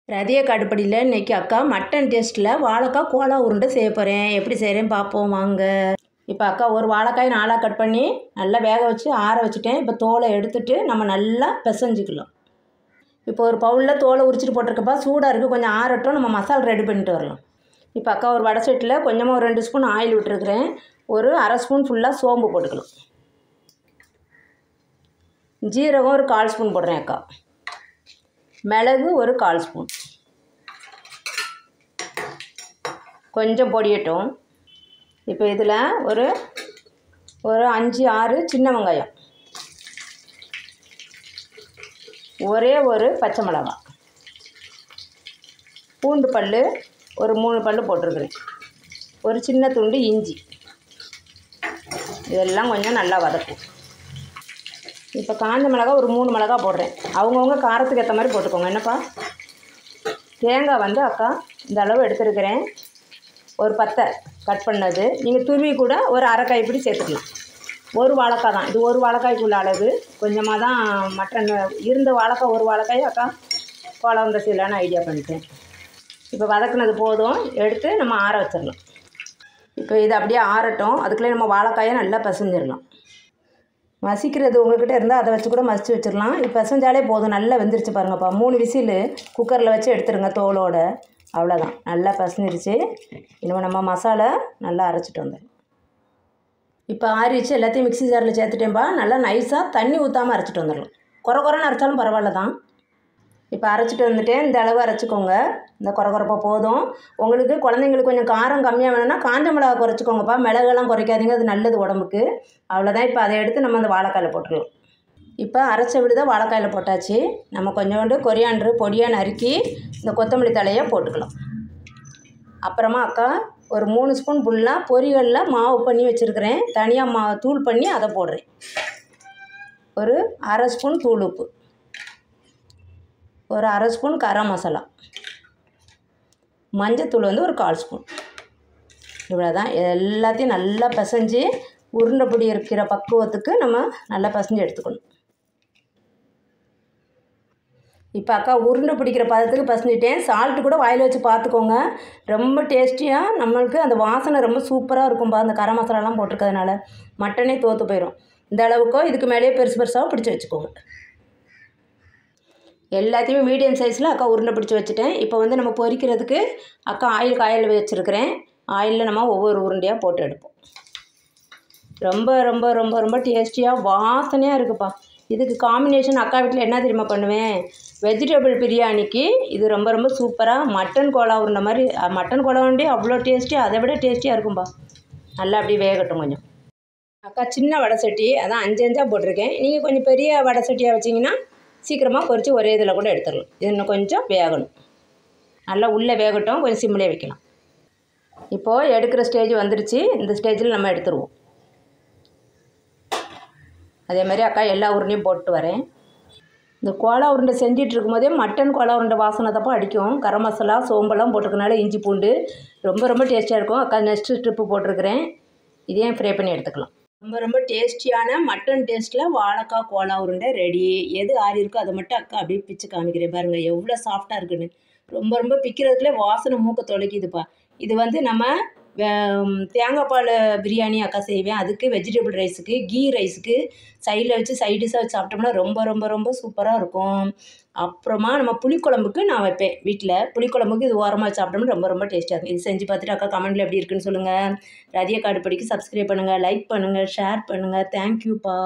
ரதிய காடுப்படியில் இன்றைக்கி அக்கா மட்டன் டேஸ்ட்டில் வாழைக்காய் கோலா உருண்டை செய்ய போகிறேன். எப்படி செய்கிறேன்னு பார்ப்போம் வாங்க. இப்போ அக்கா ஒரு வாழைக்காய் 4ஆக கட் பண்ணி நல்லா வேக வச்சு ஆற வச்சுட்டேன். இப்போ தோலை எடுத்துட்டு நம்ம நல்லா பிசைஞ்சிக்கலாம். இப்போ ஒரு பவுலில் தோலை உரிச்சிட்டு போட்டிருக்கப்பா, சூடாக இருக்குது, கொஞ்சம் ஆறட்டும், நம்ம மசாலா ரெடி பண்ணிட்டு வரலாம். இப்போ அக்கா ஒரு வடை சட்டியில் கொஞ்சமாக ஒரு 2 ஸ்பூன் ஆயில் விட்டுருக்குறேன். ஒரு அரை ஸ்பூன் ஃபுல்லாக சோம்பு போட்டுக்கலாம். ஜீரகம் ஒரு 1/4 ஸ்பூன் போடுறேன் அக்கா. மிளகு ஒரு 1/4 ஸ்பூன். கொஞ்சம் பொடியட்டும். இப்போ இதில் ஒரு 5-6 சின்ன வெங்காயம், ஒரே ஒரு பச்சை மிளகாய், பூண்டு பல் ஒரு 3 பல் போட்டிருக்கிறேன், ஒரு சின்ன துண்டு இஞ்சி, இதெல்லாம் கொஞ்சம் நல்லா வதக்கும். இப்போ காஞ்ச மிளகாய் ஒரு 3 மிளகாய் போடுறேன். அவங்கவுங்க காரத்துக்கு ஏற்ற மாதிரி போட்டுக்கோங்க. என்னப்பா, தேங்காய் வந்து அக்கா இந்த அளவு எடுத்துருக்கிறேன். ஒரு பத்தை கட் பண்ணது, நீங்கள் துருவி கூட ஒரு அரை கைப்பிடி சேர்த்துக்கலாம். ஒரு வாழைக்காய் தான் இது, ஒரு வாழைக்காய்க்குள்ள அளவு. கொஞ்சமாக தான் மட்டன் இருந்த வாழைக்காய், ஒரு வாழைக்காய் அக்கா கோலா உருண்டை செய்யலான்னு ஐடியா பண்ணிட்டேன். இப்போ வதக்குனது போதும், எடுத்து நம்ம ஆற வச்சிடலாம். இப்போ இது அப்படியே ஆறட்டும். அதுக்குள்ளே நம்ம வாழைக்காயை நல்லா பிசைஞ்சிடலாம். மசிக்கிறது உங்கள்கிட்ட இருந்தால் அதை வச்சு கூட மசித்து வச்சிடலாம். இப்போ பிசைஞ்சாலே போதும், நல்லா வெந்துருச்சு பாருங்கப்பா. 3 விசில் குக்கரில் வச்சு எடுத்துருங்க தோலோட. அவ்வளோதான், நல்லா பசஞ்சிருச்சு. இன்னும் நம்ம மசாலா நல்லா அரைச்சிட்டு வந்துடும். இப்போ ஆறிச்சு, எல்லாத்தையும் மிக்ஸி ஜாரில் சேர்த்துட்டேன்ப்பா. நல்லா நைஸாக தண்ணி ஊற்றாமல் அரைச்சிட்டு வந்துடலாம். குறைன்னு அரைச்சாலும் பரவாயில்ல தான். இப்போ அரைச்சிட்டு வந்துட்டேன். இந்த அளவு அரைச்சிக்கோங்க. இந்த குறைப்பாக போதும். உங்களுக்கு குழந்தைங்களுக்கு கொஞ்சம் காரம் கம்மியாக வேணும்னா காஞ்ச மிளகா குறைச்சிக்கோங்கப்பா. மிளகெல்லாம் குறைக்காதீங்க, அது நல்லது உடம்புக்கு. அவ்வளோதான். இப்போ அதை எடுத்து நம்ம அந்த வாழைக்காயில் போட்டுக்கலாம். இப்போ அரைச்ச விடுத வாழைக்காயில் போட்டாச்சு. நம்ம கொஞ்சோண்டு கொரியாண்டரு பொடியாக நறுக்கி இந்த கொத்தமல்லி தலையை போட்டுக்கலாம். அப்புறமா அக்கா ஒரு 3 ஸ்பூன் ஃபுல்லாக பொரிகளில் மாவு பண்ணி வச்சுருக்கிறேன். தனியாக தூள் பண்ணி அதை போடுறேன். ஒரு அரை ஸ்பூன் தூள் உப்பு, ஒரு அரை ஸ்பூன் கரம் மசாலா, மஞ்சத்தூள் வந்து ஒரு 1/4 ஸ்பூன். இவ்வளோ தான். எல்லாத்தையும் நல்லா பிசைஞ்சு உருண்டை பிடி இருக்கிற பக்குவத்துக்கு நம்ம நல்லா பிசைஞ்சு எடுத்துக்கணும். இப்போ அக்கா உருண்டை பிடிக்கிற பதத்துக்கு பசஞ்சிட்டேன். சால்ட்டு கூட வாயில் வச்சு பார்த்துக்கோங்க. ரொம்ப டேஸ்டியாக, நம்மளுக்கு அந்த வாசனை ரொம்ப சூப்பராக இருக்கும்பா. அந்த கரம் மசாலாலாம் போட்டிருக்கிறதுனால மட்டனே தோற்று போயிடும். இந்த அளவுக்கோ இதுக்கு மேலேயே பெருசாக பிடிச்சி வச்சுக்கோங்க. எல்லாத்தையுமே மீடியம் சைஸில் அக்கா உருண்டை பிடிச்சி வச்சுட்டேன். இப்போ வந்து நம்ம பொரிக்கிறதுக்கு அக்கா ஆயில் காயில் வச்சுருக்கிறேன். ஆயிலில் நம்ம ஒவ்வொரு உருண்டையாக போட்டு எடுப்போம். ரொம்ப ரொம்ப ரொம்ப ரொம்ப டேஸ்டியாக வாசனையாக இருக்குப்பா. இதுக்கு காம்பினேஷன் அக்கா வீட்டில் என்ன தெரியுமா பண்ணுவேன், வெஜிடபிள் பிரியாணிக்கு இது ரொம்ப ரொம்ப சூப்பராக மட்டன் கோலா உருண்டை மாதிரி. மட்டன் கோலா உருண்டை அவ்வளோ டேஸ்டியாக, அதை விட டேஸ்டியாக இருக்கும்பா. நல்லா அப்படியே வேகட்டும் கொஞ்சம். அக்கா சின்ன வடை சட்டி, அதான் 5 போட்டிருக்கேன். நீங்கள் கொஞ்சம் பெரிய வடை சட்டியாக வச்சிங்கன்னா சீக்கிரமாக பொரித்து ஒரே இதில் கூட எடுத்துடலாம். இது இன்னும் கொஞ்சம் வேகணும். நல்லா உள்ளே வேகட்டும், கொஞ்சம் சிம்மிலே வைக்கலாம். இப்போது எடுக்கிற ஸ்டேஜ் வந்துடுச்சு. இந்த ஸ்டேஜில் நம்ம எடுத்துருவோம். அதே மாதிரி அக்கா எல்லா உருண்டையும் போட்டு வரேன். இந்த கோலா உருண்டை செஞ்சிட்டு இருக்கும்போதே மட்டன் கோலா உருண்டை வாசனை தப்போ அடிக்கும். கரம் மசாலா சோம்பெல்லாம் போட்டிருக்கனால இஞ்சி பூண்டு ரொம்ப ரொம்ப டேஸ்டியாக இருக்கும். அக்கா நெக்ஸ்ட்டு ஸ்ட்ரிப்பு போட்டிருக்கிறேன். இதையும் ஃப்ரை பண்ணி எடுத்துக்கலாம். ரொம்ப ரொம்ப டேஸ்டியான மட்டன் டேஸ்ட்டில் வாழைக்காய் கோலா உருண்டை ரெடி. எது ஆறி இருக்கோ அதை மட்டும் அக்கா அப்படியே பிச்சு காமிக்கிறேன் பாருங்கள், எவ்வளோ சாஃப்டாக இருக்குன்னு. ரொம்ப ரொம்ப பிக்கிறதுக்குள்ளே வாசனை மூக்க தொலைக்குதுப்பா. இது வந்து நம்ம தேங்காய் பால் பிரியாணி அக்கா செய்வேன். அதுக்கு வெஜிடபிள் ரைஸுக்கு, கீ ரைஸுக்கு சைடில் வச்சு சைடிஷாக வச்சு சாப்பிட்டோம்னா ரொம்ப ரொம்ப ரொம்ப சூப்பராக இருக்கும். அப்புறமா நம்ம புளிக்குழம்புக்கு நான் வைப்பேன் வீட்டில். புளிக்குழம்புக்கு இது ஓரமாக வச்சு சாப்பிட்டோம்னா ரொம்ப ரொம்ப டேஸ்ட்டாக இருக்கும். இது செஞ்சு பார்த்துட்டு அக்கா கமெண்ட்டில் எப்படி இருக்குன்னு சொல்லுங்கள். ரதிய காடுப்படிக்கு சப்ஸ்கிரைப் பண்ணுங்கள், லைக் பண்ணுங்கள், ஷேர் பண்ணுங்கள். தேங்க்யூப்பா.